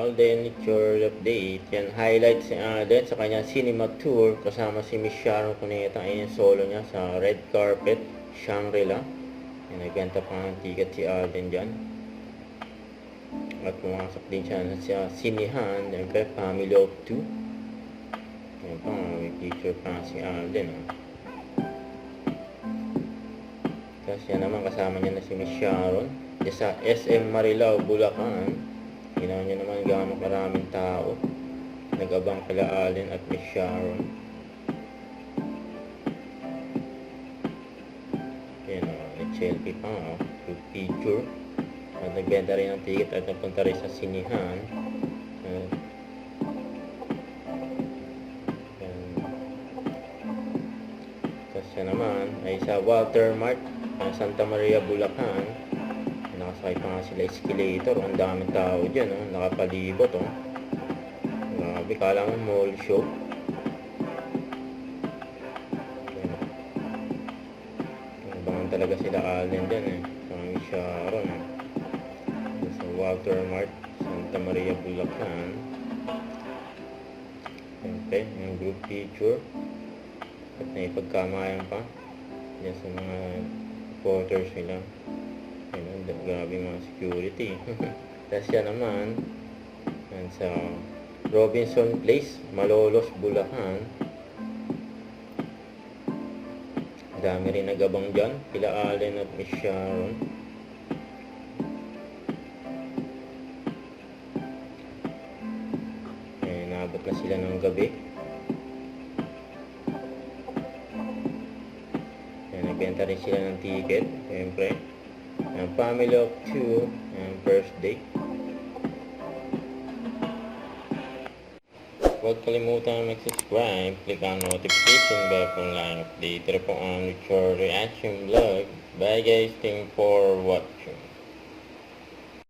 Alden Tour Update. Yan, highlight si Alden sa kanyang cinema tour kasama si Miss Sharon Cuneta. Ayan yung solo niya sa red carpet, Shangri-La. Yan, nagbenta pa ng ticket si Alden dyan. At pumasok din siya sa sinihan, siyempre Family of Two. Yan pa, may picture pa si Alden. Tapos yan naman, kasama niya na si Miss Sharon. Sa SM Marilao, Bulacan. Ginawa niyo naman gaano karaming tao nag-abang kala Alden at Miss Sharon. Yan nag-selfie pa group picture. At nagbenta rin ng ticket at napunta rin sa sinihan. Tapos yan naman ay sa Walter Mart, Santa Maria, Bulacan. Nakasakay pa nga sila escalator. Ang daming tao dyan, nakapalibot. Grabe, kala mo mall show. Abangan talaga sila Alden dyan Kami Sharon sa Walter Mart, Santa Maria, Bulacan. Siyempre, yung group picture. At naipagkamayan pa dyan sa mga supporters nila. Grabe mga security. Tapos yan naman yan sa Robinson Place, Malolos, Bulacan. Dami rin nagabang dyan kila Alden at Miss Sharon. Naabot na sila ng gabi. Nagbenta rin sila ng ticket, siyempre. Family of Two and first date. Huwag kalimutan mag-subscribe, click ang notification bell for live update. Ito po ang Richard Reaction Vlog. Bye guys, thank you for watching.